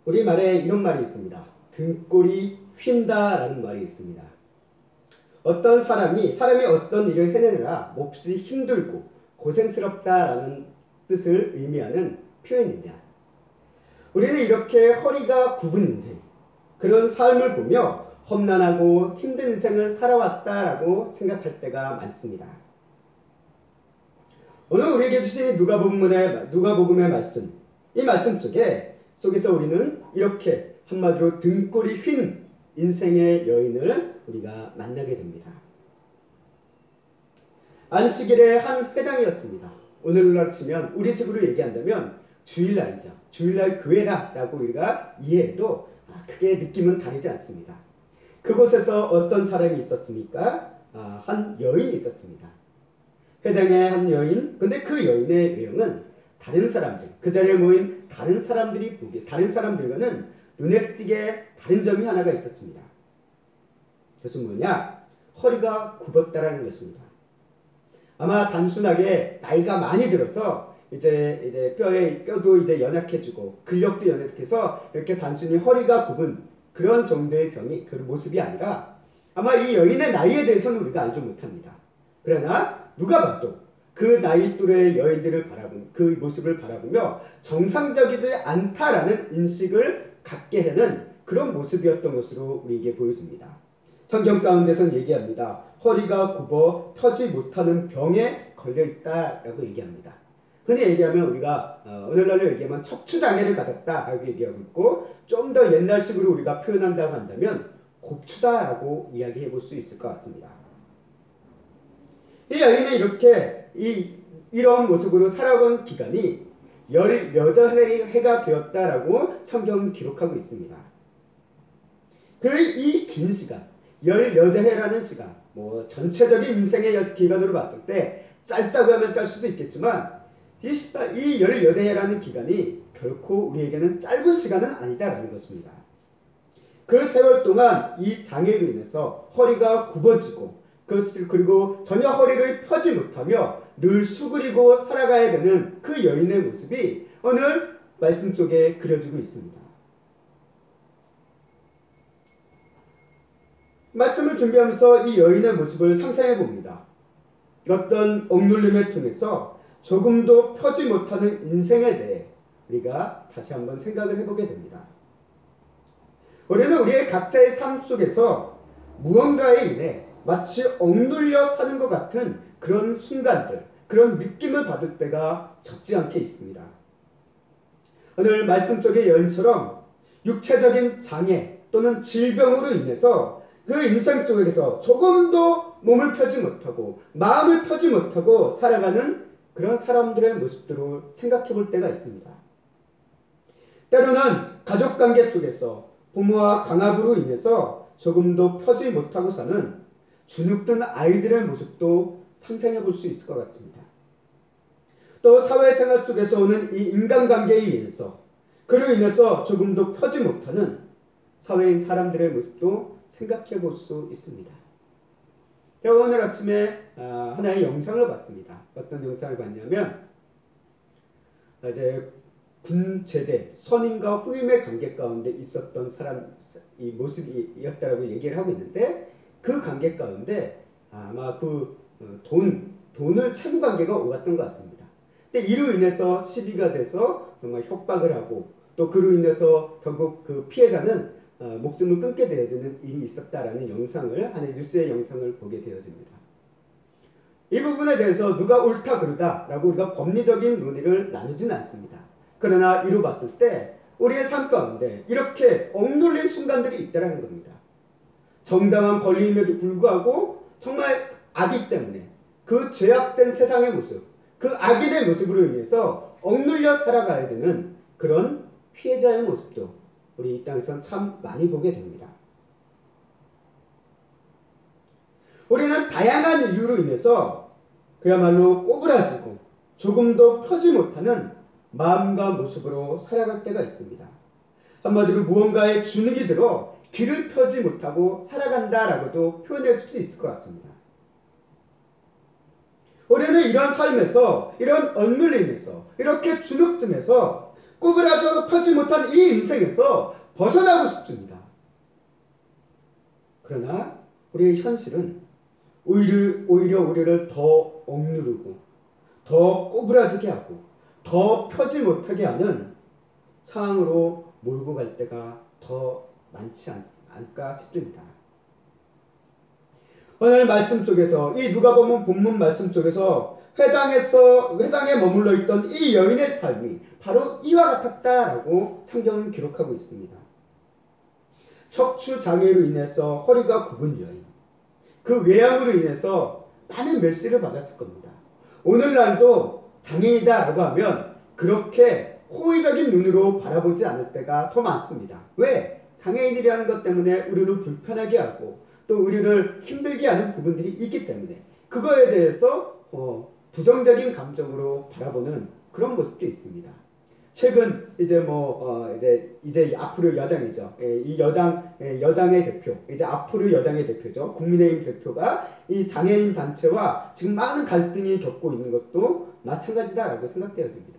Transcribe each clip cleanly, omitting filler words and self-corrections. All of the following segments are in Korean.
우리말에 이런 말이 있습니다. 등골이 휜다라는 말이 있습니다. 어떤 사람이 어떤 일을 해내느라 몹시 힘들고 고생스럽다라는 뜻을 의미하는 표현입니다. 우리는 이렇게 허리가 굽은 인생, 그런 삶을 보며 험난하고 힘든 인생을 살아왔다라고 생각할 때가 많습니다. 오늘 우리에게 주신 누가복음의 말씀, 이 말씀 속에서 우리는 이렇게 한마디로 등골이 휜 인생의 여인을 우리가 만나게 됩니다. 안식일의 한 회당이었습니다. 오늘날 치면 우리식으로 얘기한다면 주일날이죠. 주일날 교회다라고 우리가 이해해도 크게 느낌은 다르지 않습니다. 그곳에서 어떤 사람이 있었습니까? 한 여인이 있었습니다. 회당의 한 여인. 근데 그 여인의 외형은 다른 사람들, 그 자리에 모인 다른 사람들과는 눈에 띄게 다른 점이 하나가 있었습니다. 그것은 뭐냐? 허리가 굽었다라는 것입니다. 아마 단순하게 나이가 많이 들어서 이제 뼈도 이제 연약해지고 근력도 연약해서 이렇게 단순히 허리가 굽은 그런 정도의 그 모습이 아니라 아마 이 여인의 나이에 대해서는 우리가 알지 못합니다. 그러나 누가 봐도 그 나이 또래의 여인들을 그 모습을 바라보며 정상적이지 않다라는 인식을 갖게 하는 그런 모습이었던 것으로 우리에게 보여집니다. 성경 가운데서는 얘기합니다. 허리가 굽어 펴지 못하는 병에 걸려있다라고 얘기합니다. 흔히 얘기하면 우리가 오늘날로 얘기하면 척추장애를 가졌다라고 얘기하고 있고, 좀 더 옛날식으로 우리가 표현한다고 한다면 곱추다라고 이야기해 볼 수 있을 것 같습니다. 이 여인은 이렇게 이런 모습으로 살아온 기간이 18해가 되었다라고 성경은 기록하고 있습니다. 이 긴 시간, 18해라는 시간, 전체적인 인생의 기간으로 봤을 때 짧다고 하면 짤 수도 있겠지만 이 18해라는 기간이 결코 우리에게는 짧은 시간은 아니다라는 것입니다. 그 세월 동안 이 장애로 인해서 허리가 굽어지고 그리고 전혀 허리를 펴지 못하며 늘 수그리고 살아가야 되는 그 여인의 모습이 오늘 말씀 속에 그려지고 있습니다. 말씀을 준비하면서 이 여인의 모습을 상상해 봅니다. 어떤 억눌림을 통해서 조금도 펴지 못하는 인생에 대해 우리가 다시 한번 생각을 해보게 됩니다. 우리는 우리의 각자의 삶 속에서 무언가에 인해 마치 억눌려 사는 것 같은 그런 순간들, 그런 느낌을 받을 때가 적지 않게 있습니다. 오늘 말씀 속의 여인처럼 육체적인 장애 또는 질병으로 인해서 그 인생 속에서 조금도 몸을 펴지 못하고 마음을 펴지 못하고 살아가는 그런 사람들의 모습들을 생각해 볼 때가 있습니다. 때로는 가족관계 속에서 부모와 강압으로 인해서 조금도 펴지 못하고 사는 주눅든 아이들의 모습도 상상해 볼 수 있을 것 같습니다. 또 사회생활 속에서 오는 이 인간관계에 의해서 그로 인해서 조금도 펴지 못하는 사회인 사람들의 모습도 생각해 볼 수 있습니다. 제가 오늘 아침에 하나의 영상을 봤습니다. 어떤 영상을 봤냐면 이제 군 제대 선임과 후임의 관계 가운데 있었던 이 모습이었다라고 얘기를 하고 있는데, 그 관계 가운데 아마 돈을 채무 관계가 오갔던 것 같습니다. 근데 이로 인해서 시비가 돼서 정말 협박을 하고 또 그로 인해서 결국 그 피해자는 목숨을 끊게 되어지는 일이 있었다라는 하나의 뉴스의 영상을 보게 되어집니다. 이 부분에 대해서 누가 옳다 그르다라고 우리가 법리적인 논의를 나누지는 않습니다. 그러나 이로 봤을 때 우리의 삶 가운데 이렇게 억눌린 순간들이 있다는 겁니다. 정당한 권리임에도 불구하고 정말 악의 때문에 그 죄악된 세상의 모습, 그 악인의 모습으로 인해서 억눌려 살아가야 되는 그런 피해자의 모습도 우리 이 땅에서는 참 많이 보게 됩니다. 우리는 다양한 이유로 인해서 그야말로 꼬부라지고 조금도 펴지 못하는 마음과 모습으로 살아갈 때가 있습니다. 한마디로 무언가에 주눅이 들어 귀를 펴지 못하고 살아간다라고도 표현할 수 있을 것 같습니다. 우리는 이런 삶에서, 이런 억눌림에서, 이렇게 주눅 듦에서 꼬부라져 펴지 못한 이 인생에서 벗어나고 싶습니다. 그러나 우리의 현실은 오히려 우리를 더 억누르고 더 꼬부라지게 하고 더 펴지 못하게 하는 상황으로 몰고 갈 때가 더 많지 않을까 싶습니다. 오늘 말씀 속에서 이 누가복음 본문 말씀 속에서 회당에 머물러 있던 이 여인의 삶이 바로 이와 같았다라고 성경은 기록하고 있습니다. 척추 장애로 인해서 허리가 굽은 여인, 그 외양으로 인해서 많은 멸시를 받았을 겁니다. 오늘날도 장애인이다라고 하면 그렇게 호의적인 눈으로 바라보지 않을 때가 더 많습니다. 왜? 장애인이라는 것 때문에 우리를 불편하게 하고 또 우리를 힘들게 하는 부분들이 있기 때문에 그거에 대해서 부정적인 감정으로 바라보는 그런 모습도 있습니다. 최근 이제 앞으로 여당이죠. 이 여당의 대표, 이제 앞으로 여당의 대표죠. 국민의힘 대표가 이 장애인 단체와 지금 많은 갈등이 겪고 있는 것도 마찬가지다라고 생각되어집니다.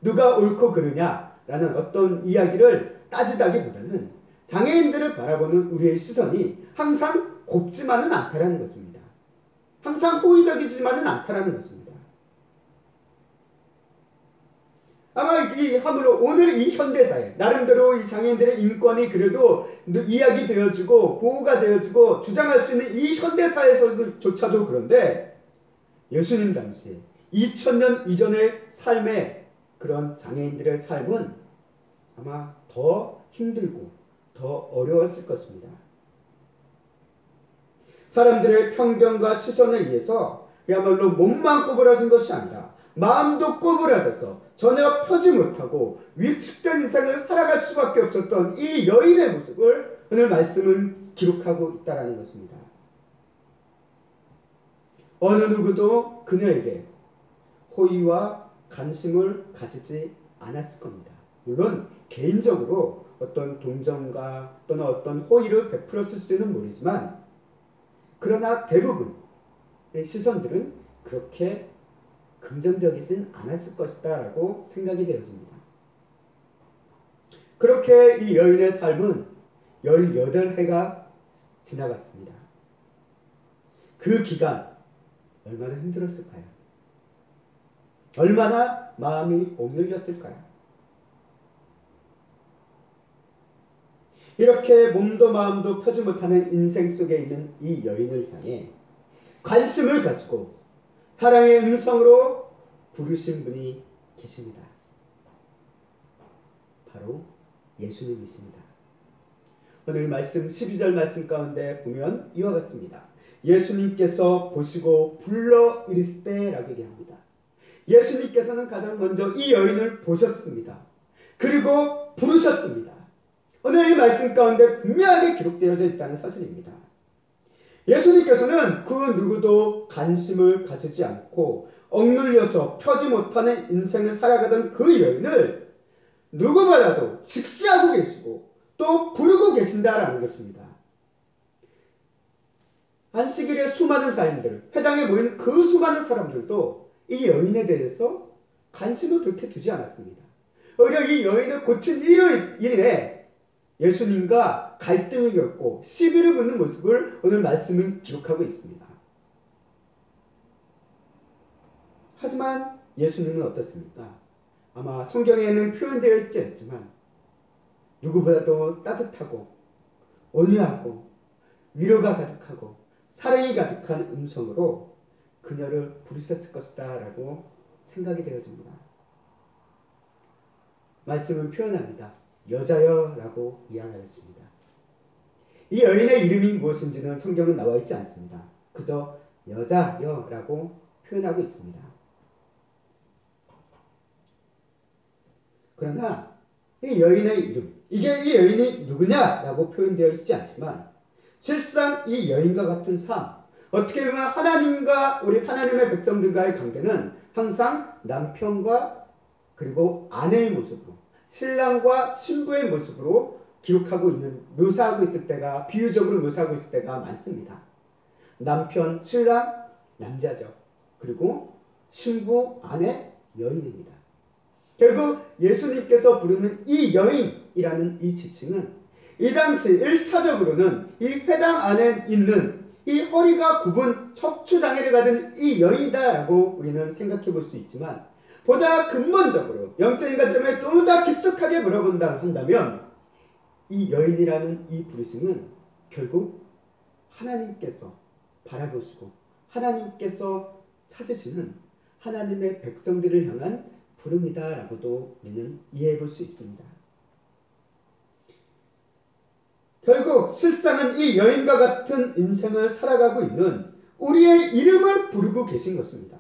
누가 옳고 그르냐라는 어떤 이야기를 따지다기보다는 장애인들을 바라보는 우리의 시선이 항상 곱지만은 않다라는 것입니다. 항상 호의적이지만은 않다라는 것입니다. 아마 하물로 오늘 이 현대사에 나름대로 이 장애인들의 인권이 그래도 이야기되어지고 보호가 되어지고 주장할 수 있는 이 현대사에서조차도 그런데 예수님 당시에 2000년 이전의 삶의 그런 장애인들의 삶은 아마 더 힘들고 더 어려웠을 것입니다. 사람들의 편견과 시선에 의해서 그야말로 몸만 꼬부라진 것이 아니라 마음도 꼬부라져서 전혀 펴지 못하고 위축된 인생을 살아갈 수밖에 없었던 이 여인의 모습을 오늘 말씀은 기록하고 있다는 것입니다. 어느 누구도 그녀에게 호의와 관심을 가지지 않았을 겁니다. 물론 개인적으로 어떤 동정과 또는 어떤 호의를 베풀었을지는 모르지만 그러나 대부분의 시선들은 그렇게 긍정적이진 않았을 것이다 라고 생각이 되어집니다. 그렇게 이 여인의 삶은 18해가 지나갔습니다. 그 기간 얼마나 힘들었을까요? 얼마나 마음이 억눌렸을까요? 이렇게 몸도 마음도 펴지 못하는 인생 속에 있는 이 여인을 향해 관심을 가지고 사랑의 음성으로 부르신 분이 계십니다. 바로 예수님이십니다. 오늘 말씀 12절 말씀 가운데 보면 이와 같습니다. 예수님께서 보시고 불러 이르시되 라고 얘기합니다. 예수님께서는 가장 먼저 이 여인을 보셨습니다. 그리고 부르셨습니다. 오늘 이 말씀 가운데 분명하게 기록되어져 있다는 사실입니다. 예수님께서는 그 누구도 관심을 가지지 않고 억눌려서 펴지 못하는 인생을 살아가던 그 여인을 누구보다도 직시하고 계시고 또 부르고 계신다라는 것입니다. 안식일에 수많은 사람들, 회당에 모인 그 수많은 사람들도 이 여인에 대해서 관심을 그렇게 두지 않았습니다. 오히려 이 여인을 고친 일에 예수님과 갈등을 겪고 시비를 붙는 모습을 오늘 말씀은 기록하고 있습니다. 하지만 예수님은 어떻습니까? 아마 성경에는 표현되어 있지 않지만 누구보다도 따뜻하고 온유하고 위로가 가득하고 사랑이 가득한 음성으로 그녀를 부르셨을 것이다 라고 생각이 되어집니다. 말씀은 표현합니다. 여자여 라고 이야기하였습니다. 이 여인의 이름이 무엇인지는 성경은 나와 있지 않습니다. 그저 여자여 라고 표현하고 있습니다. 그러나 이 여인의 이름, 이게 이 여인이 누구냐라고 표현되어 있지 않지만 실상 이 여인과 같은 삶, 어떻게 보면 하나님과 우리 하나님의 백성들과의 관계는 항상 남편과 그리고 아내의 모습으로 신랑과 신부의 모습으로 묘사하고 있을 때가 비유적으로 묘사하고 있을 때가 많습니다. 남편, 신랑, 남자죠. 그리고 신부, 아내, 여인입니다. 결국 예수님께서 부르는 이 여인이라는 이 지칭은 이 당시 1차적으로는 이 회당 안에 있는 이 허리가 굽은 척추장애를 가진 이 여인이다라고 우리는 생각해 볼 수 있지만, 보다 근본적으로 영적인 관점에 또다 깊숙하게 물어본다 한다면 이 여인이라는 이 부르심은 결국 하나님께서 바라보시고 하나님께서 찾으시는 하나님의 백성들을 향한 부름이다라고도 우리는 이해해 볼 수 있습니다. 결국 실상은 이 여인과 같은 인생을 살아가고 있는 우리의 이름을 부르고 계신 것입니다.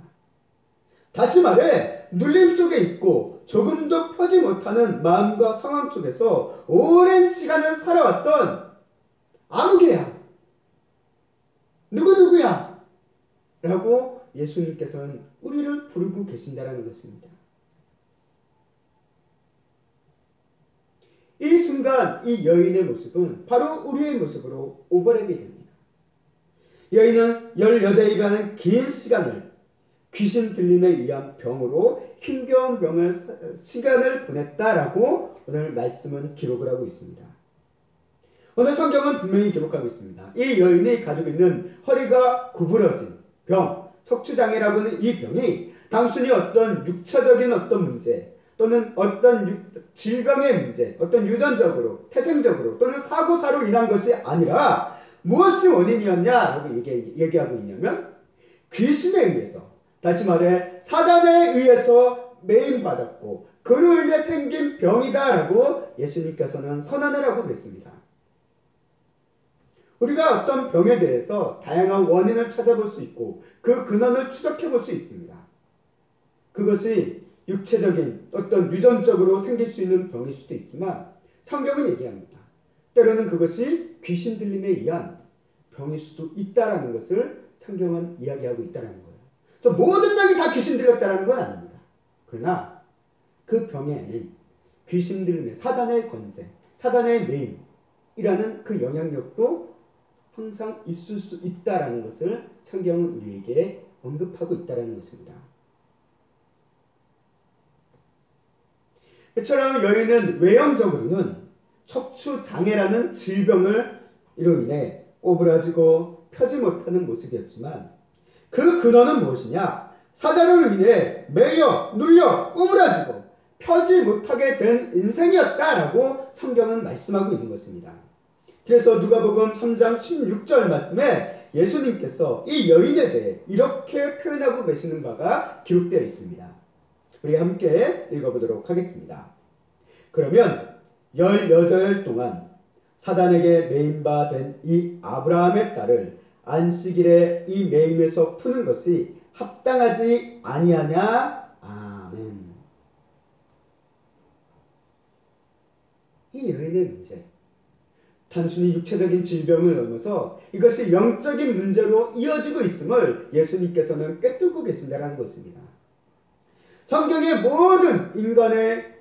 다시 말해 눌림 속에 있고 조금도 펴지 못하는 마음과 상황 속에서 오랜 시간을 살아왔던 아무개야, 누구누구야 라고 예수님께서는 우리를 부르고 계신다라는 것입니다. 이 순간 이 여인의 모습은 바로 우리의 모습으로 오버랩이 됩니다. 여인은 18일이라는 긴 시간을 귀신 들림에 의한 병으로 힘겨운 시간을 보냈다라고 오늘 말씀은 기록을 하고 있습니다. 오늘 성경은 분명히 기록하고 있습니다. 이 여인이 가지고 있는 허리가 구부러진 병, 척추장애라고 하는 이 병이 단순히 어떤 육체적인 어떤 문제 또는 어떤 질병의 문제, 어떤 유전적으로, 태생적으로 또는 사고사로 인한 것이 아니라 무엇이 원인이었냐라고 얘기하고 있냐면 귀신에 의해서, 다시 말해 사단에 의해서 매임받았고 그로 인해 생긴 병이다라고 예수님께서는 선언을 하고 계십니다. 우리가 어떤 병에 대해서 다양한 원인을 찾아볼 수 있고 그 근원을 추적해 볼 수 있습니다. 그것이 육체적인 어떤 유전적으로 생길 수 있는 병일 수도 있지만 성경은 얘기합니다. 때로는 그것이 귀신 들림에 의한 병일 수도 있다라는 것을 성경은 이야기하고 있다는 거예요. 그래서 모든 병이 다 귀신 들렸다는 건 아닙니다. 그러나 그 병에는 귀신 들림의 사단의 권세, 사단의 매임이라는 그 영향력도 항상 있을 수 있다라는 것을 성경은 우리에게 언급하고 있다라는 것입니다. 이처럼 여인은 외형적으로는 척추장애라는 질병을 이로 인해 꼬부라지고 펴지 못하는 모습이었지만 그 근원은 무엇이냐? 사단으로 인해 매여 눌려 꼬부라지고 펴지 못하게 된 인생이었다라고 성경은 말씀하고 있는 것입니다. 그래서 누가복음 3장 16절 말씀에 예수님께서 이 여인에 대해 이렇게 표현하고 계시는 바가 기록되어 있습니다. 우리 함께 읽어보도록 하겠습니다. 그러면 18일 동안 사단에게 매임바 된 이 아브라함의 딸을 안식일에 이 매임에서 푸는 것이 합당하지 아니하냐? 아멘. 이 여인의 문제, 단순히 육체적인 질병을 넘어서 이것이 영적인 문제로 이어지고 있음을 예수님께서는 꿰뚫고 계신다는 것입니다. 성경의 모든 인간의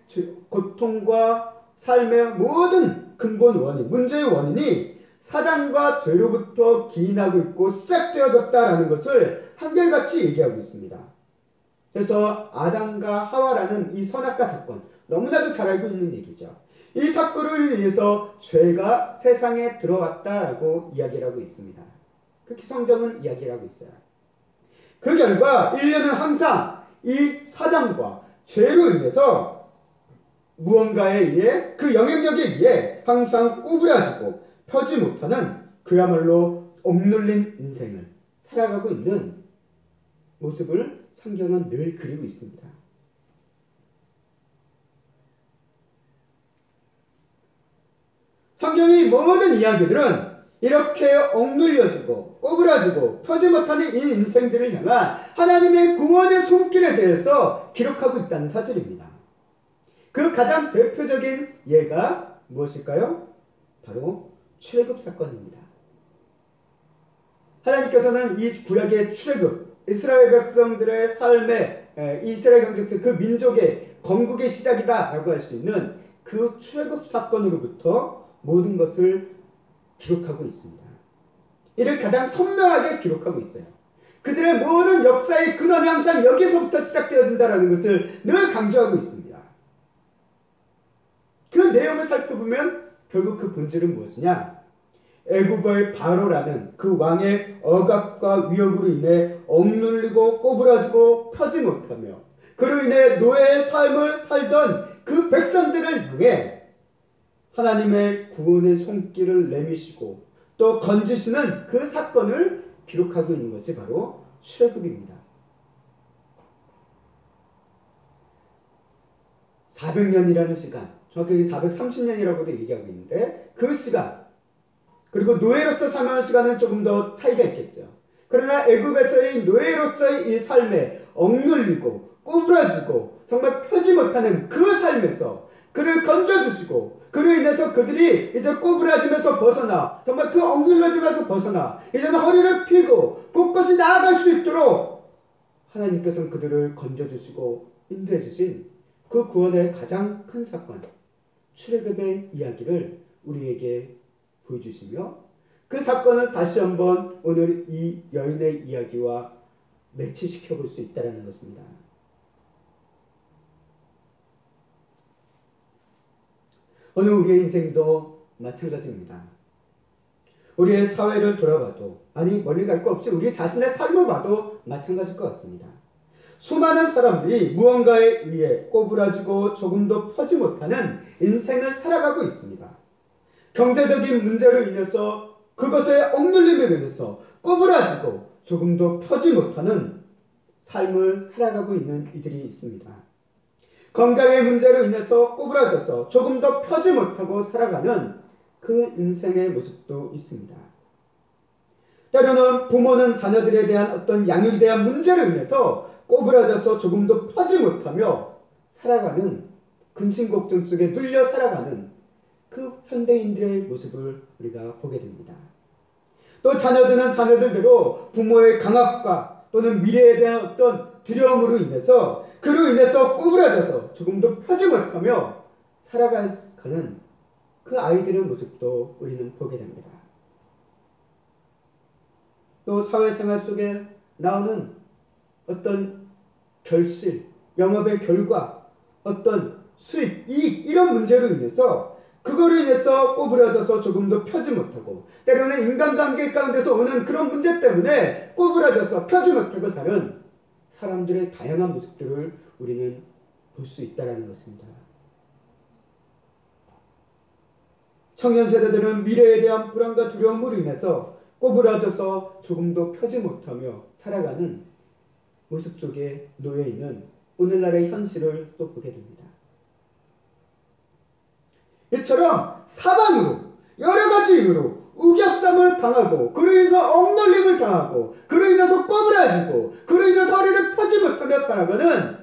고통과 삶의 모든 근본 원인, 문제의 원인이 사단과 죄로부터 기인하고 있고 시작되어졌다라는 것을 한결같이 얘기하고 있습니다. 그래서 아담과 하와라는 이 선악과 사건, 너무나도 잘 알고 있는 얘기죠. 이 사건으로 인해서 죄가 세상에 들어왔다라고 이야기를 하고 있습니다. 그렇게 성경은 이야기를 하고 있어요. 그 결과 인류는 항상 이 사단과 죄로 인해서 무언가에 의해 그 영향력에 의해 항상 꼬부라지고 펴지 못하는 그야말로 억눌린 인생을 살아가고 있는 모습을 성경은 늘 그리고 있습니다. 성경의 모든 이야기들은 이렇게 억눌려지고 꼬부라지고 펴지 못하는 이 인생들을 향한 하나님의 구원의 손길에 대해서 기록하고 있다는 사실입니다. 그 가장 대표적인 예가 무엇일까요? 바로 출애굽 사건입니다. 하나님께서는 이 구약의 출애굽, 이스라엘 백성들의 삶의 이스라엘 경제 그 민족의 건국의 시작이다라고 할 수 있는 그 출애굽 사건으로부터 모든 것을 기록하고 있습니다. 이를 가장 선명하게 기록하고 있어요. 그들의 모든 역사의 근원이 항상 여기서부터 시작되어진다는 것을 늘 강조하고 있습니다. 내용을 살펴보면 결국 그 본질은 무엇이냐? 애굽의 바로라는 그 왕의 억압과 위협으로 인해 억눌리고 꼬부라지고 펴지 못하며 그로 인해 노예의 삶을 살던 그 백성들을 향해 하나님의 구원의 손길을 내미시고 또 건지시는 그 사건을 기록하고 있는 것이 바로 출애굽입니다. 400년이라는 시간, 정확히 430년이라고도 얘기하고 있는데 그 시간, 그리고 노예로서 살아가는 시간은 조금 더 차이가 있겠죠. 그러나 애굽에서의 노예로서의 이 삶에 억눌리고 꼬부라지고 정말 펴지 못하는 그 삶에서 그를 건져주시고 그로 인해서 그들이 이제 꼬부라지면서 벗어나 정말 그 억눌러짐에서 벗어나 이제는 허리를 펴고 곳곳이 나아갈 수 있도록 하나님께서는 그들을 건져주시고 인도해 주신 그 구원의 가장 큰 사건 출애굽의 이야기를 우리에게 보여주시며 그 사건을 다시 한번 오늘 이 여인의 이야기와 매치시켜 볼 수 있다는 것입니다. 오늘 우리의 인생도 마찬가지입니다. 우리의 사회를 돌아봐도 아니 멀리 갈 거 없이 우리 자신의 삶을 봐도 마찬가지일 것 같습니다. 수많은 사람들이 무언가에 의해 꼬부라지고 조금도 펴지 못하는 인생을 살아가고 있습니다. 경제적인 문제로 인해서 그것에 억눌림으로 인해서 꼬부라지고 조금도 펴지 못하는 삶을 살아가고 있는 이들이 있습니다. 건강의 문제로 인해서 꼬부라져서 조금 더 펴지 못하고 살아가는 그 인생의 모습도 있습니다. 때로는 부모는 자녀들에 대한 어떤 양육에 대한 문제로 인해서 꼬부라져서 조금 더 펴지 못하며 살아가는 근심걱정 속에 눌려 살아가는 그 현대인들의 모습을 우리가 보게 됩니다. 또 자녀들은 자녀들대로 부모의 강압과 또는 미래에 대한 어떤 두려움으로 인해서 그로 인해서 꼬부라져서 조금 더 펴지 못하며 살아가는 그 아이들의 모습도 우리는 보게 됩니다. 또 사회생활 속에 나오는 어떤 결실, 영업의 결과, 어떤 수익, 이익 이런 문제로 인해서 그거로 인해서 꼬부라져서 조금 더 펴지 못하고 때로는 인간관계 가운데서 오는 그런 문제 때문에 꼬부라져서 펴지 못하고 사는 사람들의 다양한 모습들을 우리는 볼 수 있다는 것입니다. 청년 세대들은 미래에 대한 불안과 두려움으로 인해서 꼬부라져서 조금도 펴지 못하며 살아가는 모습 속에 놓여 있는 오늘날의 현실을 또 보게 됩니다. 이처럼 사방으로 여러 가지 이유로 우격삼을 당하고 그로 인해서 억눌림을 당하고 그로 인해서 꼬부라지고 그로 인해서 허리를 펴지 못하며 살아가는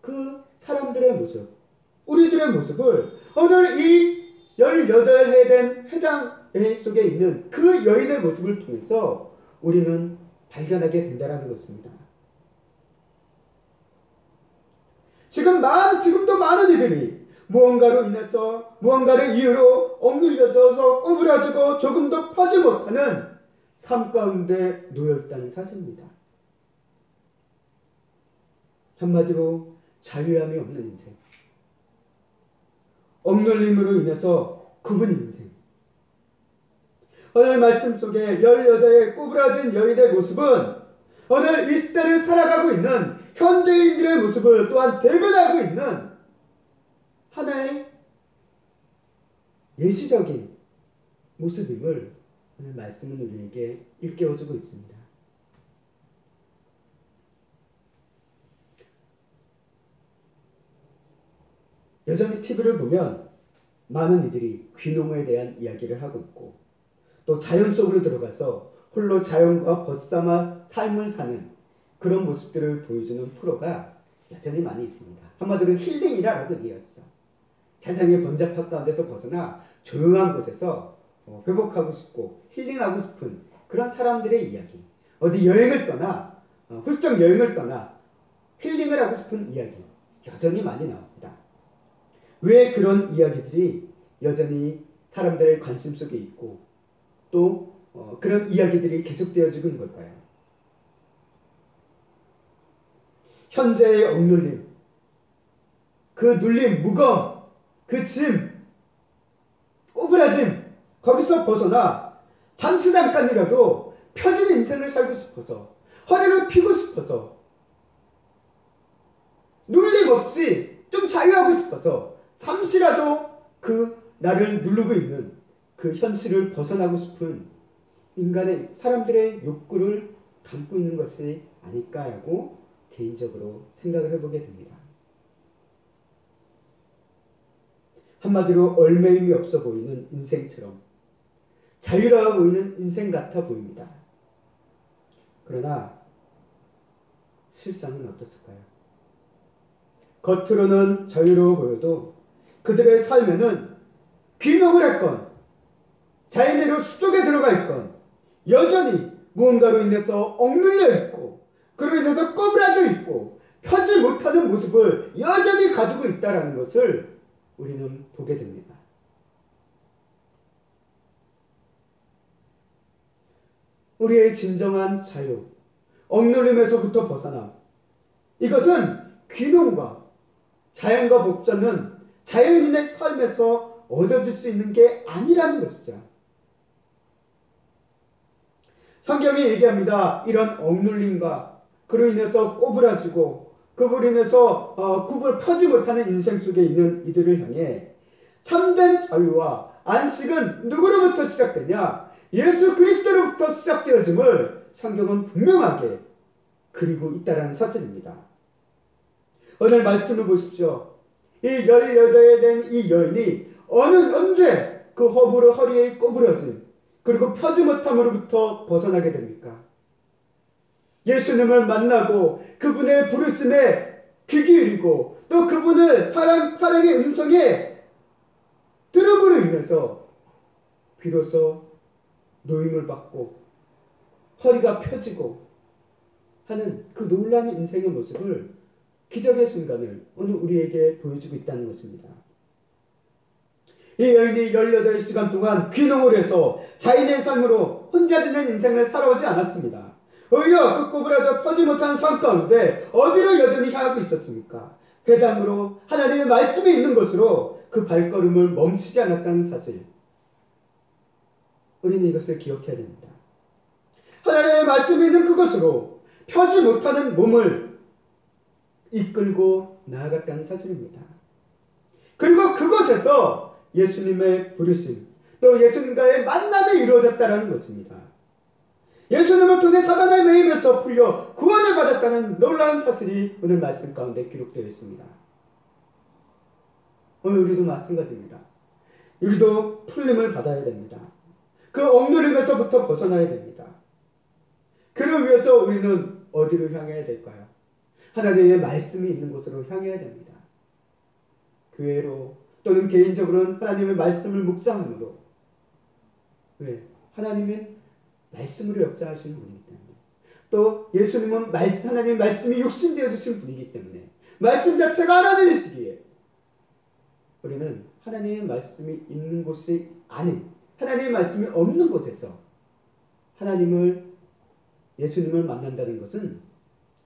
그 사람들의 모습, 우리들의 모습을 오늘 이 18해 된 회당회 속에 있는 그 여인의 모습을 통해서 우리는 발견하게 된다는 것입니다. 지금도 많은 이들이 무언가로 인해서 무언가를 이유로 억눌려져서 꼬부라지고 조금 더 펴지 못하는 삶 가운데 놓여있다는 사실입니다. 한마디로 자유함이 없는 인생, 억눌림으로 인해서 굽은 인생. 오늘 말씀 속에 18의 꼬부라진 여인의 모습은 오늘 이 시대를 살아가고 있는 현대인들의 모습을 또한 대변하고 있는 하나의 예시적인 모습임을 오늘 말씀은 우리에게 일깨워주고 있습니다. 여전히 TV를 보면 많은 이들이 귀농에 대한 이야기를 하고 있고 또 자연 속으로 들어가서 홀로 자연과 벗삼아 삶을 사는 그런 모습들을 보여주는 프로가 여전히 많이 있습니다. 한마디로 힐링이라고 얘기하죠. 세상의 번잡한 가운데서 벗어나 조용한 곳에서 회복하고 싶고 힐링하고 싶은 그런 사람들의 이야기, 어디 여행을 떠나 훌쩍 여행을 떠나 힐링을 하고 싶은 이야기 여전히 많이 나옵니다. 왜 그런 이야기들이 여전히 사람들의 관심 속에 있고 또 그런 이야기들이 계속되어지고 있는 걸까요? 현재의 억눌림, 그 눌림, 무거움, 그 짐, 꼬부라짐, 거기서 벗어나 잠깐이라도 펴진 인생을 살고 싶어서, 허리를 펴고 싶어서, 눌림 없이 좀 자유하고 싶어서 잠시라도 그 나를 누르고 있는 그 현실을 벗어나고 싶은 인간의, 사람들의 욕구를 담고 있는 것이 아닐까라고 개인적으로 생각을 해보게 됩니다. 한마디로 얼매임이 없어 보이는 인생처럼 자유로워 보이는 인생 같아 보입니다. 그러나 실상은 어떻을까요? 겉으로는 자유로워 보여도 그들의 삶에는 귀농을 했건 자연의로 숲속에 들어가 있건 여전히 무언가로 인해서 억눌려 있고 그로 인해서 꼬부라져 있고 펴지 못하는 모습을 여전히 가지고 있다는 것을 우리는 보게 됩니다. 우리의 진정한 자유, 억눌림에서부터 벗어남, 이것은 귀농과 자연과 복사는 자연인의 삶에서 얻어질 수 있는 게 아니라는 것이죠. 성경이 얘기합니다. 이런 억눌림과 그로 인해서 꼬부라지고 그로 인해서 굽을 펴지 못하는 인생 속에 있는 이들을 향해 참된 자유와 안식은 누구로부터 시작되냐? 예수 그리스도로부터 시작되어짐을 성경은 분명하게 그리고 있다라는 사실입니다. 오늘 말씀을 보십시오. 이 18에 된 이 여인이 언제 그 허리에 꼬부러진 그리고 펴지 못함으로부터 벗어나게 됩니까? 예수님을 만나고 그분의 부르심에 귀 기울이고 또 그분을 사랑의 음성에 들음으로 인해서 비로소 노임을 받고 허리가 펴지고 하는 그 놀라운 인생의 모습을, 기적의 순간을 오늘 우리에게 보여주고 있다는 것입니다. 이 여인이 18시간 동안 귀농을 해서 자인의 삶으로 혼자 지낸 인생을 살아오지 않았습니다. 오히려 그 꼬부라져 펴지 못한 삶 가운데 어디로 여전히 향하고 있었습니까? 회당으로, 하나님의 말씀이 있는 곳으로 그 발걸음을 멈추지 않았다는 사실, 우리는 이것을 기억해야 됩니다. 하나님의 말씀이 있는 그곳으로 펴지 못하는 몸을 이끌고 나아갔다는 사실입니다. 그리고 그곳에서 예수님의 부르심, 또 예수님과의 만남이 이루어졌다는 것입니다. 예수님을 통해 사단의 매임에서 풀려 구원을 받았다는 놀라운 사실이 오늘 말씀 가운데 기록되어 있습니다. 오늘 우리도 마찬가지입니다. 우리도 풀림을 받아야 됩니다. 그 억눌림에서부터 벗어나야 됩니다. 그를 위해서 우리는 어디로 향해야 될까요? 하나님의 말씀이 있는 곳으로 향해야 됩니다. 교회로 또는 개인적으로는 하나님의 말씀을 묵상함으로, 왜? 하나님은 말씀으로 역사하시는 분이기 때문에, 또 예수님은 하나님의 말씀이 육신되어 주신 분이기 때문에, 말씀 자체가 하나님이시기에 우리는 하나님의 말씀이 있는 곳이 아닌, 하나님의 말씀이 없는 곳에서 예수님을 만난다는 것은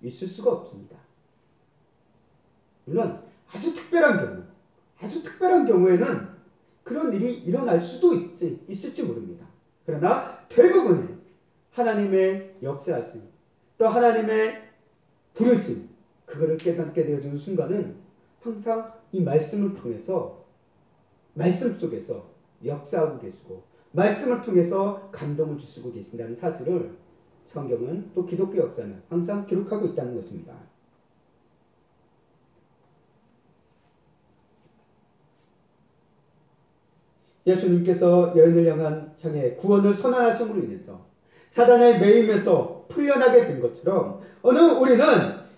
있을 수가 없습니다. 물론 아주 특별한 경우에는 그런 일이 일어날 수도 있을지 모릅니다. 그러나 대부분의 하나님의 역사하심, 또 하나님의 부르심, 그거를 깨닫게 되어지는 순간은 항상 이 말씀을 통해서, 말씀 속에서 역사하고 계시고 말씀을 통해서 감동을 주시고 계신다는 사실을 성경은, 또 기독교 역사는 항상 기록하고 있다는 것입니다. 예수님께서 여인을 향해 구원을 선언하심으로 인해서 사단의 매임에서 풀려나게 된 것처럼 오늘 우리는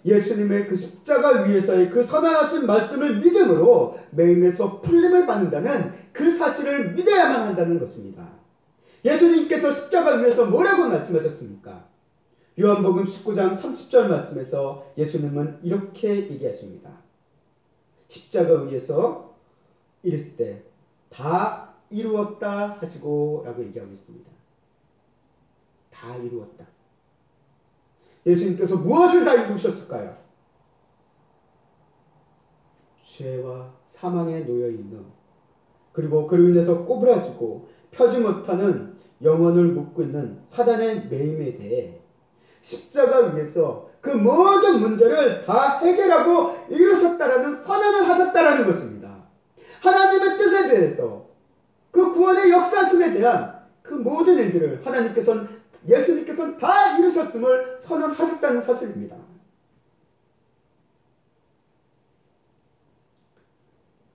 예수님의 그 십자가 위에서의 그 선언하신 말씀을 믿음으로 매임에서 풀림을 받는다는 그 사실을 믿어야만 한다는 것입니다. 예수님께서 십자가 위에서 뭐라고 말씀하셨습니까? 요한복음 19장 30절 말씀에서 예수님은 이렇게 얘기하십니다. 십자가 위에서 이랬을 때 다 이루었다 하시고 라고 얘기하고 있습니다. 다 이루었다. 예수님께서 무엇을 다 이루셨을까요? 죄와 사망에 놓여있는 그리고 그로 인해서 꼬부라지고 펴지 못하는 영혼을 묶고 있는 사단의 매임에 대해 십자가 위에서 그 모든 문제를 다 해결하고 이루셨다라는 선언을 하셨다라는 것입니다. 하나님의 뜻에 대해서 그 구원의 역사심에 대한 그 모든 일들을 예수님께서는 다 이루셨음을 선언하셨다는 사실입니다.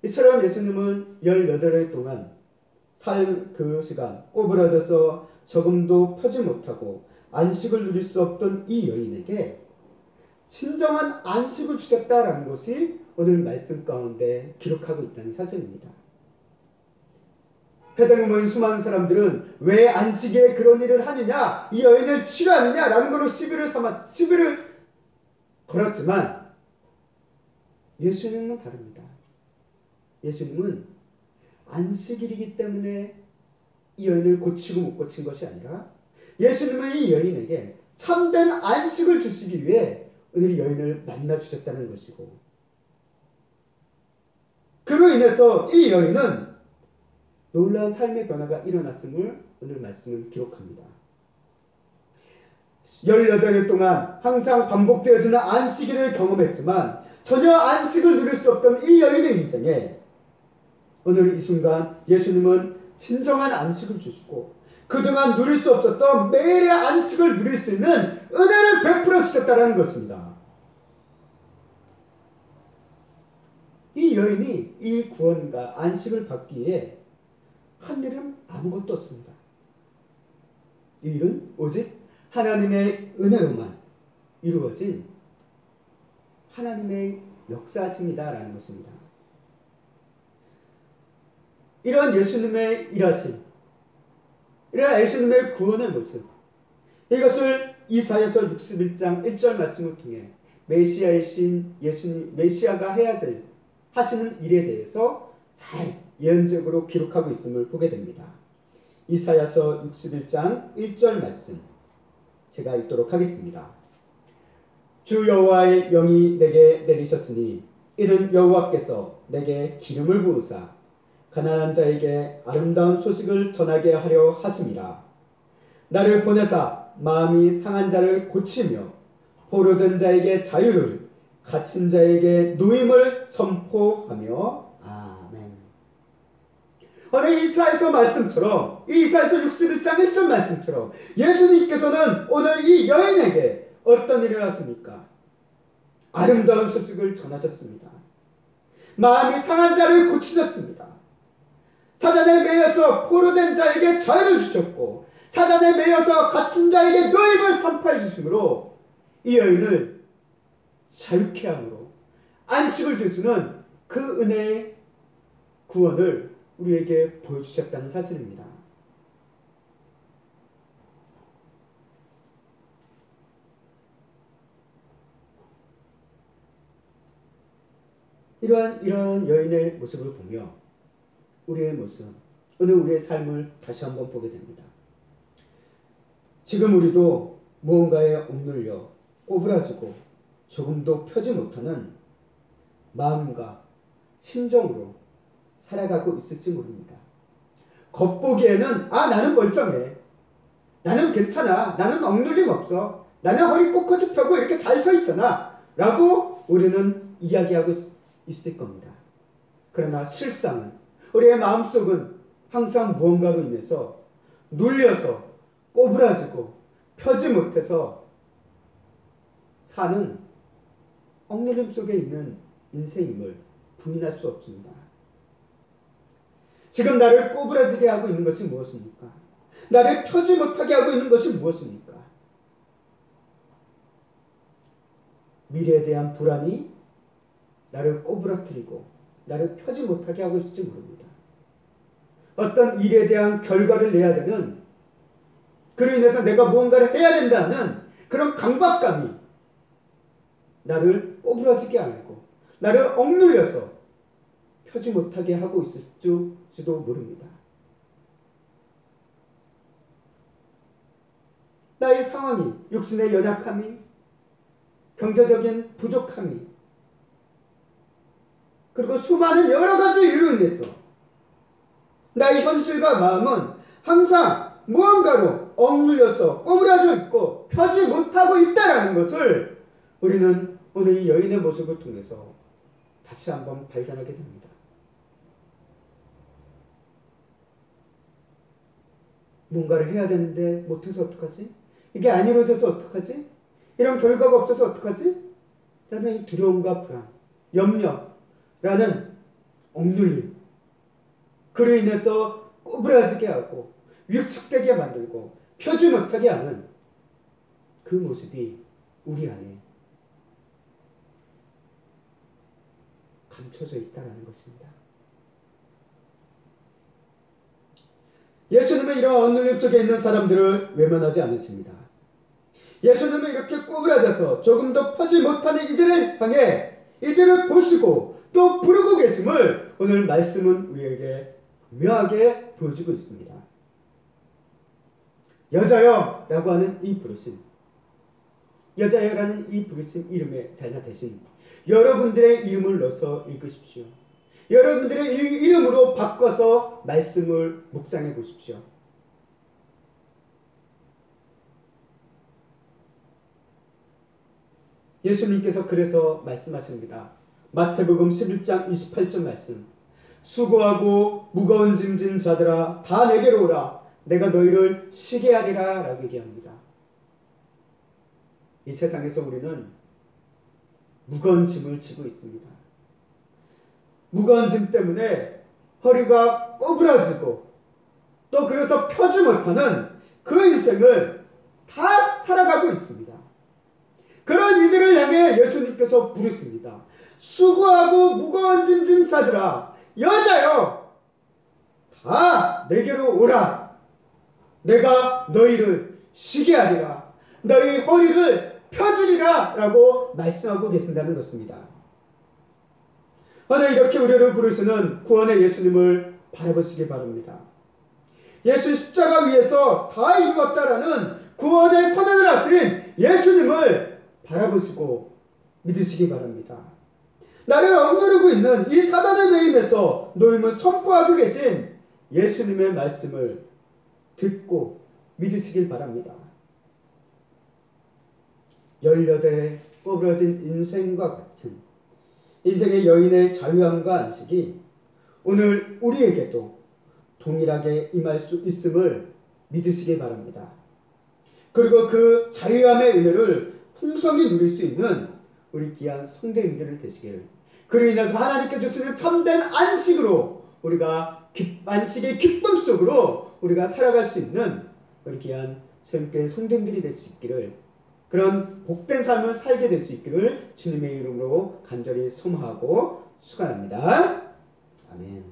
이처럼 예수님은 18일 동안 그 시간 꼬부라져서 조금도 펴지 못하고 안식을 누릴 수 없던 이 여인에게 진정한 안식을 주셨다라는 것이 오늘 말씀 가운데 기록하고 있다는 사실입니다. 해당에 모인 수많은 사람들은 왜 안식에 그런 일을 하느냐, 이 여인을 치료하느냐라는 걸로 시비를 걸었지만 예수님은 다릅니다. 예수님은 안식일이기 때문에 이 여인을 고치고 못 고친 것이 아니라 예수님은 이 여인에게 참된 안식을 주시기 위해 오늘 이 여인을 만나 주셨다는 것이고, 그로 인해서 이 여인은 놀라운 삶의 변화가 일어났음을 오늘 말씀은 기록합니다. 18일 동안 항상 반복되어지는 안식일을 경험했지만 전혀 안식을 누릴 수 없던 이 여인의 인생에 오늘 이 순간 예수님은 진정한 안식을 주시고 그동안 누릴 수 없었던 매일의 안식을 누릴 수 있는 은혜를 베풀어 주셨다는 것입니다. 이 여인이 이 구원과 안식을 받기 위해 한 일은 아무것도 없습니다. 이 일은 오직 하나님의 은혜로만 이루어진 하나님의 역사심이다라는 것입니다. 이러한 예수님의 일하심, 이러한 예수님의 구원의 모습, 이것을 이사야서 61장 1절 말씀을 통해 메시아이신 예수님, 메시아가 하시는 일에 대해서 잘 예언적으로 기록하고 있음을 보게 됩니다. 이사야서 61장 1절 말씀 제가 읽도록 하겠습니다. 주 여호와의 영이 내게 내리셨으니 이는 여호와께서 내게 기름을 부으사 가난한 자에게 아름다운 소식을 전하게 하려 하심이라. 나를 보내사 마음이 상한 자를 고치며 포로된 자에게 자유를, 갇힌 자에게 노임을 선포하며. 아멘. 오늘 이사야서 말씀처럼, 이 이사야서 61장 1절 말씀처럼 예수님께서는 오늘 이 여인에게 어떤 일을 하십니까? 아름다운 소식을 전하셨습니다. 마음이 상한 자를 고치셨습니다. 사단에 매여서 포로된 자에게 자유를 주셨고 사단에 매여서 갇힌 자에게 노임을 선포해 주심으로 이 여인을 자유케 함으로 안식을 주시는 그 은혜의 구원을 우리에게 보여주셨다는 사실입니다. 이러한 여인의 모습을 보며 우리의 모습, 오늘 우리의 삶을 다시 한번 보게 됩니다. 지금 우리도 무언가에 억눌려 꼬부라지고 조금도 펴지 못하는 마음과 심정으로 살아가고 있을지 모릅니다. 겉보기에는 나는 멀쩡해, 나는 괜찮아, 나는 억눌림 없어, 나는 허리 꼿꼿이 펴고 이렇게 잘 서 있잖아 라고 우리는 이야기하고 있을 겁니다. 그러나 실상은 우리의 마음속은 항상 무언가로 인해서 눌려서 꼬부라지고 펴지 못해서 사는 억눌림 속에 있는 인생임을 부인할 수 없습니다. 지금 나를 꼬부라지게 하고 있는 것이 무엇입니까? 나를 펴지 못하게 하고 있는 것이 무엇입니까? 미래에 대한 불안이 나를 꼬부라뜨리고 나를 펴지 못하게 하고 있을지 모릅니다. 어떤 일에 대한 결과를 내야 되는, 그로 인해서 내가 무언가를 해야 된다는 그런 강박감이 나를 꼬부라지게 하고 나를 억눌려서 펴지 못하게 하고 있을지도 모릅니다. 나의 상황이, 육신의 연약함이, 경제적인 부족함이, 그리고 수많은 여러 가지 이유로 인해서 나의 현실과 마음은 항상 무언가로 억눌려서 꼬부라져 있고 펴지 못하고 있다라는 것을 우리는 오늘 이 여인의 모습을 통해서 다시 한번 발견하게 됩니다. 뭔가를 해야 되는데 못해서 어떡하지? 이게 안 이루어져서 어떡하지? 이런 결과가 없어서 어떡하지? 라는 이 두려움과 불안, 염려라는 억눌림, 그로 인해서 꼬부라지게 하고 위축되게 만들고 펴지 못하게 하는 그 모습이 우리 안에 감춰져 있다는 것입니다. 예수님은 이러한 억눌림 속에 있는 사람들을 외면하지 않으십니다. 예수님은 이렇게 꼬부라져서 조금 더 펴지 못하는 이들을 향해 이들을 보시고 또 부르고 계심을 오늘 말씀은 우리에게 분명하게 보여주고 있습니다. 여자여 라고 하는 이 부르심, 여자여라는 이 부르심 이름에 대신 여러분들의 이름을 넣어서 읽으십시오. 여러분들의 이름으로 바꿔서 말씀을 묵상해 보십시오. 예수님께서 그래서 말씀하십니다. 마태복음 11장 28절 말씀. 수고하고 무거운 짐 진 자들아 다 내게로 오라. 내가 너희를 쉬게 하리라 라고 얘기합니다. 이 세상에서 우리는 무거운 짐을 지고 있습니다. 무거운 짐 때문에 허리가 꼬부라지고 또 그래서 펴지 못하는 그 인생을 다 살아가고 있습니다. 그런 이들을 향해 예수님께서 부르십니다. 수고하고 무거운 짐 진 자들아 여자여 다 내게로 오라. 내가 너희를 쉬게 하리라. 너희 허리를 펴주리라 라고 말씀하고 계신다는 것입니다. 오늘 이렇게 우리를 부르시는 구원의 예수님을 바라보시기 바랍니다. 예수 십자가 위에서 다 이루었다라는 구원의 선언을 하신 예수님을 바라보시고 믿으시기 바랍니다. 나를 억누르고 있는 이 사단의 매임에서 놓임을 선포하고 계신 예수님의 말씀을 듣고 믿으시길 바랍니다. 18의 꼬부러진 인생과 같은 인생의 여인의 자유함과 안식이 오늘 우리에게도 동일하게 임할 수 있음을 믿으시기 바랍니다. 그리고 그 자유함의 은혜를 풍성히 누릴 수 있는 우리 귀한 성도님들을 되시길, 그로 인해서 하나님께 주시는 참된 안식으로 우리가 안식의 기쁨 속으로 우리가 살아갈 수 있는 우리 귀한 새롭게 성도님들이 될 수 있기를, 그런 복된 삶을 살게 될 수 있기를 주님의 이름으로 간절히 소망하고 축원합니다. 아멘.